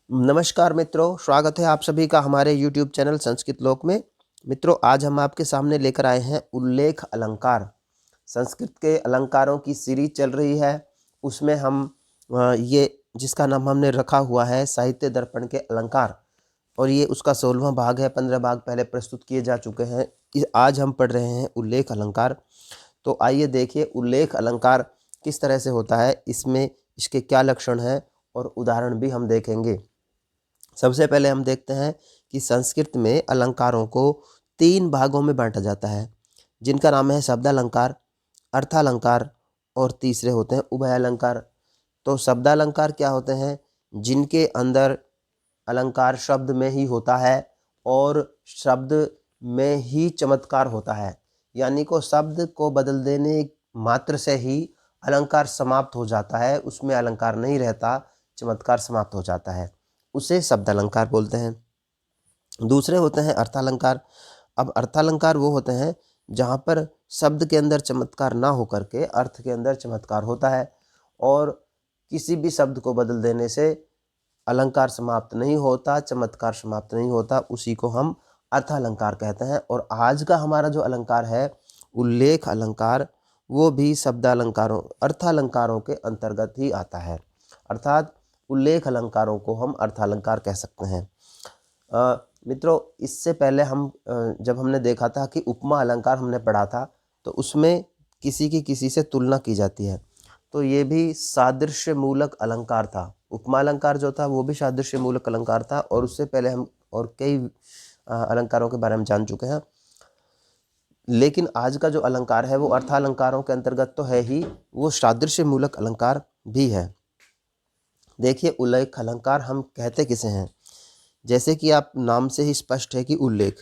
नमस्कार मित्रों, स्वागत है आप सभी का हमारे YouTube चैनल संस्कृत लोक में। मित्रों, आज हम आपके सामने लेकर आए हैं उल्लेख अलंकार। संस्कृत के अलंकारों की सीरीज चल रही है। उसमें हम ये जिसका नाम हमने रखा हुआ है साहित्य दर्पण के अलंकार, और ये उसका 16वां भाग है। 15 भाग पहले प्रस्तुत किए जा चुके हैं। आज हम पढ़ रहे हैं उल्लेख अलंकार। तो आइए देखिए उल्लेख अलंकार किस तरह से होता है, इसमें इसके क्या लक्षण हैं और उदाहरण भी हम देखेंगे। सबसे पहले हम देखते हैं कि संस्कृत में अलंकारों को 3 भागों में बांटा जाता है, जिनका नाम है शब्दालंकार, अर्थालंकार और तीसरे होते हैं उभय अलंकार। तो शब्दालंकार क्या होते हैं? जिनके अंदर अलंकार शब्द में ही होता है और शब्द में ही चमत्कार होता है, यानी को शब्द को बदल देने मात्र से ही अलंकार समाप्त हो जाता है, उसमें अलंकार नहीं रहता, चमत्कार समाप्त हो जाता है, उसे शब्दालंकार बोलते हैं। दूसरे होते हैं अर्थालंकार। अब अर्थालंकार वो होते हैं जहाँ पर शब्द के अंदर चमत्कार ना होकर के अर्थ के अंदर चमत्कार होता है, और किसी भी शब्द को बदल देने से अलंकार समाप्त नहीं होता, चमत्कार समाप्त नहीं होता, उसी को हम अर्थालंकार कहते हैं। और आज का हमारा जो अलंकार है उल्लेख अलंकार, वो भी शब्दालंकारों अर्थालंकारों के अंतर्गत ही आता है, अर्थात उल्लेख अलंकारों को हम अर्थालंकार कह सकते हैं। मित्रों, इससे पहले हम जब हमने देखा था कि उपमा अलंकार हमने पढ़ा था, तो उसमें किसी की किसी से तुलना की जाती है, तो ये भी सादृश्य मूलक अलंकार था। उपमा अलंकार जो था वो भी सादृश्य मूलक अलंकार था, और उससे पहले हम और कई अलंकारों के बारे में जान चुके हैं। लेकिन आज का जो अलंकार है वो अर्थालंकारों के अंतर्गत तो है ही, वो सादृश्य मूलक अलंकार भी है। देखिए, उल्लेख अलंकार हम कहते किसे हैं? जैसे कि आप नाम से ही स्पष्ट है कि उल्लेख,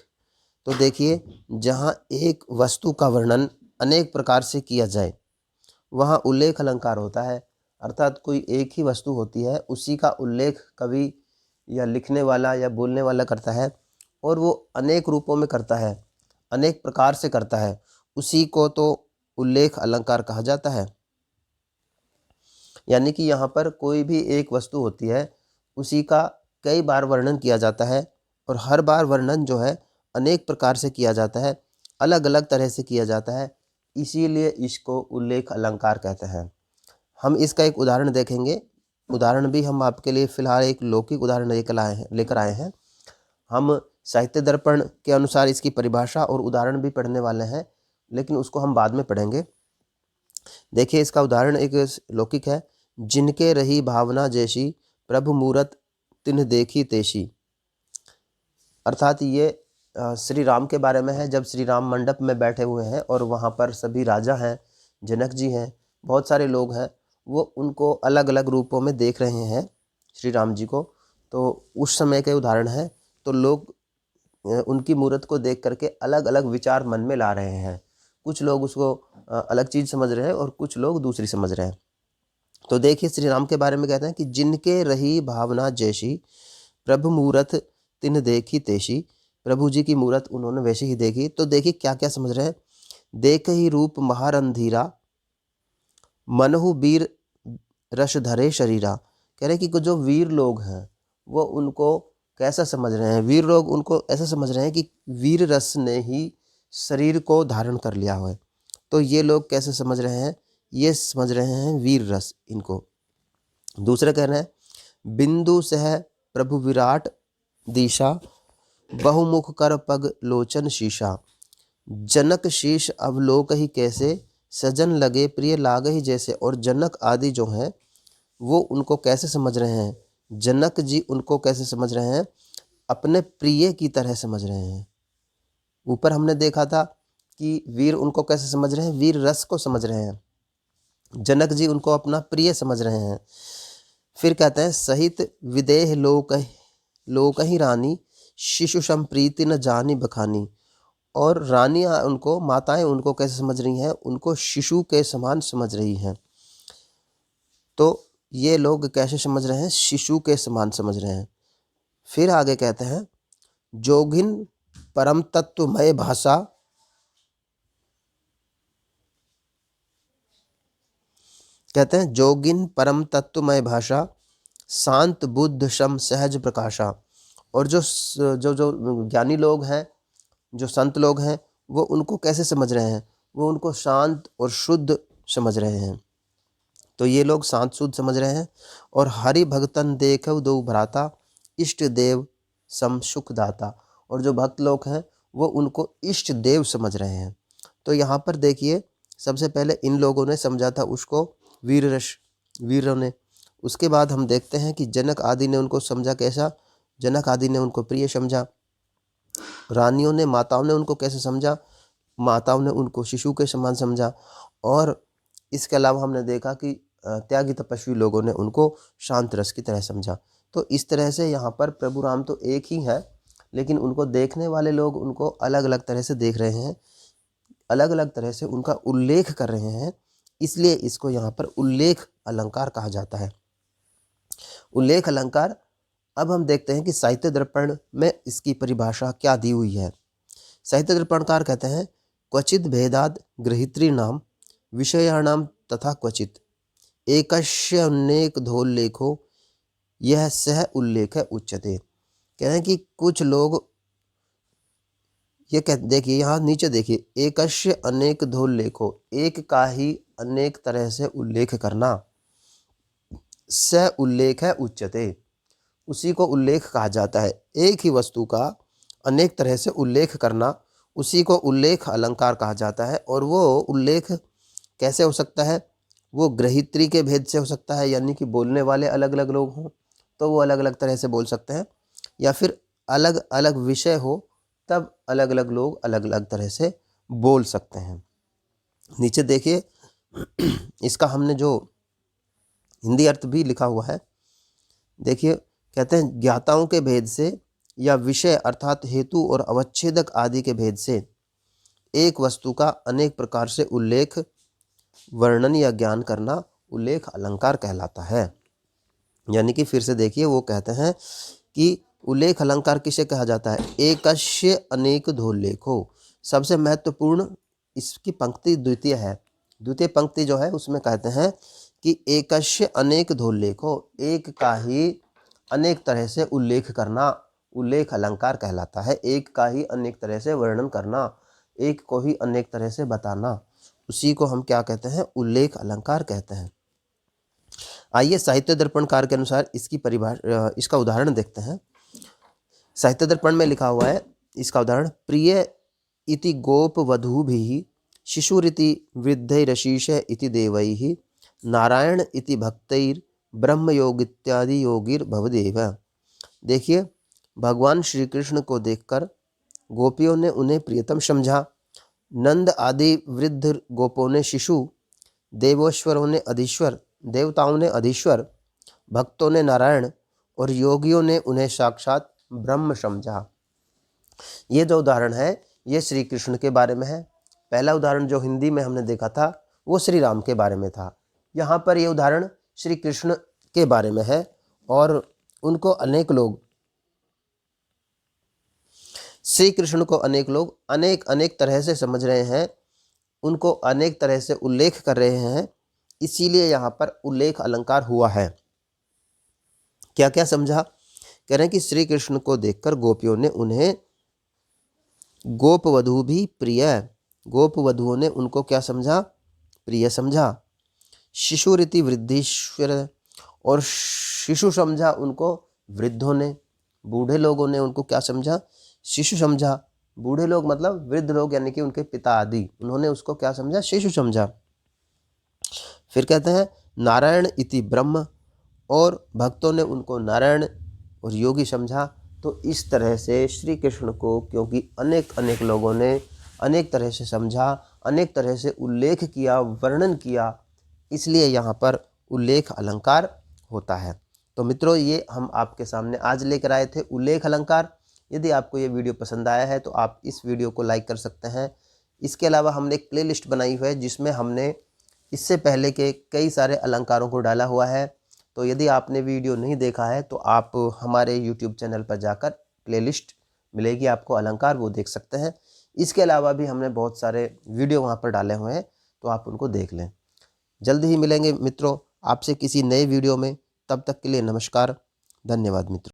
तो देखिए जहाँ एक वस्तु का वर्णन अनेक प्रकार से किया जाए वहाँ उल्लेख अलंकार होता है। अर्थात कोई एक ही वस्तु होती है, उसी का उल्लेख कवि या लिखने वाला या बोलने वाला करता है, और वो अनेक रूपों में करता है, अनेक प्रकार से करता है, उसी को तो उल्लेख अलंकार कहा जाता है। यानी कि यहाँ पर कोई भी एक वस्तु होती है, उसी का कई बार वर्णन किया जाता है, और हर बार वर्णन जो है अनेक प्रकार से किया जाता है, अलग अलग तरह से किया जाता है, इसीलिए इसको उल्लेख अलंकार कहते हैं। हम इसका एक उदाहरण देखेंगे। उदाहरण भी हम आपके लिए फिलहाल एक लौकिक उदाहरण लेकर आए हैं। हम साहित्य दर्पण के अनुसार इसकी परिभाषा और उदाहरण भी पढ़ने वाले हैं, लेकिन उसको हम बाद में पढ़ेंगे। देखिए, इसका उदाहरण एक लौकिक है। जिनके रही भावना जैसी, प्रभु मूरत तिन्ह देखी तैसी। अर्थात ये श्री राम के बारे में है। जब श्री राम मंडप में बैठे हुए हैं और वहाँ पर सभी राजा हैं, जनक जी हैं, बहुत सारे लोग हैं, वो उनको अलग अलग रूपों में देख रहे हैं श्री राम जी को, तो उस समय के उदाहरण है। तो लोग उनकी मूर्त को देख करके अलग अलग विचार मन में ला रहे हैं। कुछ लोग उसको अलग चीज़ समझ रहे हैं और कुछ लोग दूसरी समझ रहे हैं। तो देखिए, श्री राम के बारे में कहते हैं कि जिनके रही भावना जैसी, प्रभु मूरत तिन्ह देखी तैसी। प्रभु जी की मूरत उन्होंने वैसे ही देखी। तो देखिए क्या क्या समझ रहे हैं। देख ही रूप महारंधीरा, मनहु वीर रस धरे शरीरा। कह रहे कि जो वीर लोग हैं वो उनको कैसा समझ रहे हैं? वीर लोग उनको ऐसा समझ रहे हैं कि वीर रस ने ही शरीर को धारण कर लिया हो। तो ये लोग कैसे समझ रहे हैं? ये समझ रहे हैं वीर रस इनको। दूसरे कह रहे हैं, बिंदु सह प्रभु विराट दिशा, बहुमुख कर पग लोचन शीशा। जनक शीश अवलोक ही कैसे, सजन लगे प्रिय लाग ही जैसे। और जनक आदि जो हैं वो उनको कैसे समझ रहे हैं? जनक जी उनको कैसे समझ रहे हैं? अपने प्रिय की तरह समझ रहे हैं। ऊपर हमने देखा था कि वीर उनको कैसे समझ रहे हैं? वीर रस को समझ रहे हैं। जनक जी उनको अपना प्रिय समझ रहे हैं। फिर कहते हैं, सहित विदेह लोक ही रानी, शिशु संप्रीति न जानी बखानी। और रानियाँ उनको, माताएं उनको कैसे समझ रही हैं? उनको शिशु के समान समझ रही हैं। तो ये लोग कैसे समझ रहे हैं? शिशु के समान समझ रहे हैं। फिर आगे कहते हैं, जोगिन परम तत्वमय भाषा, कहते हैं जोगिन परम तत्वमय भाषा, शांत बुद्ध शम सहज प्रकाशा। और जो ज्ञानी लोग हैं, जो संत लोग हैं, वो उनको कैसे समझ रहे हैं? वो उनको शांत और शुद्ध समझ रहे हैं। तो ये लोग शांत शुद्ध समझ रहे हैं। और हरि भगतन देखव दो भ्राता, इष्ट देव सम सुख दाता। और जो भक्त लोग हैं वो उनको इष्ट देव समझ रहे हैं। तो यहाँ पर देखिए, सबसे पहले इन लोगों ने समझा था उसको वीरों ने। उसके बाद हम देखते हैं कि जनक आदि ने उनको समझा कैसा? जनक आदि ने उनको प्रिय समझा। रानियों ने, माताओं ने उनको कैसे समझा? माताओं ने उनको शिशु के समान समझा। और इसके अलावा हमने देखा कि त्यागी तपस्वी लोगों ने उनको शांत रस की तरह समझा। तो इस तरह से यहाँ पर प्रभु राम तो एक ही है, लेकिन उनको देखने वाले लोग उनको अलग अलग तरह से देख रहे हैं, अलग अलग तरह से उनका उल्लेख कर रहे हैं। इसलिए इसको यहाँ पर उल्लेख अलंकार कहा जाता है। उल्लेख अलंकार। अब हम देखते हैं कि साहित्य दर्पण में इसकी परिभाषा क्या दी हुई है। साहित्य दर्पणकार कहते हैं, क्वचित भेदाद गृहीत्री नाम विषयाणाम तथा क्वचित एकस्य अनेक धोल लेखो यह सह उल्लेख उच्यते। कह रहे हैं कि कुछ लोग ये देखिए, यहाँ नीचे देखिए, एकस्य अनेक धोल लेखो, एक का ही अनेक तरह से उल्लेख करना, स उल्लेख है उच्यते, उसी को उल्लेख कहा जाता है। एक ही वस्तु का अनेक तरह से उल्लेख करना, उसी को उल्लेख अलंकार कहा जाता है। और वो उल्लेख कैसे हो सकता है? वो ग्रहित्री के भेद से हो सकता है, यानी कि बोलने वाले अलग अलग लोग हों तो वो अलग अलग तरह से बोल सकते हैं, या फिर अलग अलग विषय हो तब अलग अलग लोग अलग अलग तरह से बोल सकते हैं। नीचे देखिए, इसका हमने जो हिंदी अर्थ भी लिखा हुआ है, देखिए, कहते हैं ज्ञाताओं के भेद से या विषय अर्थात हेतु और अवच्छेदक आदि के भेद से एक वस्तु का अनेक प्रकार से उल्लेख, वर्णन या ज्ञान करना उल्लेख अलंकार कहलाता है। यानी कि फिर से देखिए, वो कहते हैं कि उल्लेख अलंकार किसे कहा जाता है? एकस्य अनेक धोल्लेखो। सबसे महत्वपूर्ण इसकी पंक्ति द्वितीय है। द्वितीय पंक्ति जो है उसमें कहते हैं कि एकस्य अनेक धोल्लेखो, एक का ही अनेक तरह से उल्लेख करना उल्लेख अलंकार कहलाता है। एक का ही अनेक तरह से वर्णन करना, एक को ही अनेक तरह से बताना, उसी को हम क्या कहते हैं? उल्लेख अलंकार कहते हैं। आइए साहित्य दर्पणकार के अनुसार इसकी परिभाषा, इसका उदाहरण देखते हैं। साहित्य दर्पण में लिखा हुआ है इसका उदाहरण, प्रिय इति गोप वधूभिः शिशुरिति वृद्धैरशीष इति देवैः नारायण इति भक्तैर ब्रह्मयोग इत्यादि योगिर भवदेव। देखिए, भगवान श्री कृष्ण को देखकर गोपियों ने उन्हें प्रियतम समझा, नंद आदि वृद्ध गोपों ने शिशु, देवेश्वरों ने अधीश्वर, देवताओं ने अधीश्वर, भक्तों ने नारायण और योगियों ने उन्हें साक्षात ब्रह्म समझा। ये जो उदाहरण है ये श्री कृष्ण के बारे में है। पहला उदाहरण जो हिंदी में हमने देखा था वो श्री राम के बारे में था। यहाँ पर ये उदाहरण श्री कृष्ण के बारे में है और उनको अनेक लोग, श्री कृष्ण को अनेक लोग अनेक अनेक तरह से समझ रहे हैं, उनको अनेक तरह से उल्लेख कर रहे हैं, इसीलिए यहाँ पर उल्लेख अलंकार हुआ है। क्या क्या समझा? कह रहे हैं कि श्री कृष्ण को देखकर गोपियों ने उन्हें गोप वधू भी प्रिय, गोप वधुओं ने उनको क्या समझा? प्रिय समझा। शिशु रीति वृद्धीश्वर, और शिशु समझा उनको वृद्धों ने, बूढ़े लोगों ने उनको क्या समझा? शिशु समझा। बूढ़े लोग मतलब वृद्ध लोग, यानी कि उनके पिता आदि, उन्होंने उसको क्या समझा? शिशु समझा। फिर कहते हैं नारायण इति ब्रह्म, और भक्तों ने उनको नारायण और योगी समझा। तो इस तरह से श्री कृष्ण को क्योंकि अनेक अनेक लोगों ने अनेक तरह से समझा, अनेक तरह से उल्लेख किया, वर्णन किया, इसलिए यहाँ पर उल्लेख अलंकार होता है। तो मित्रों, ये हम आपके सामने आज लेकर आए थे उल्लेख अलंकार। यदि आपको ये वीडियो पसंद आया है तो आप इस वीडियो को लाइक कर सकते हैं। इसके अलावा हमने एक प्लेलिस्ट बनाई हुई है जिसमें हमने इससे पहले के कई सारे अलंकारों को डाला हुआ है। तो यदि आपने वीडियो नहीं देखा है तो आप हमारे यूट्यूब चैनल पर जाकर प्लेलिस्ट मिलेगी आपको अलंकार, वो देख सकते हैं। इसके अलावा भी हमने बहुत सारे वीडियो वहाँ पर डाले हुए हैं, तो आप उनको देख लें। जल्द ही मिलेंगे मित्रों आपसे किसी नए वीडियो में। तब तक के लिए नमस्कार, धन्यवाद मित्रों।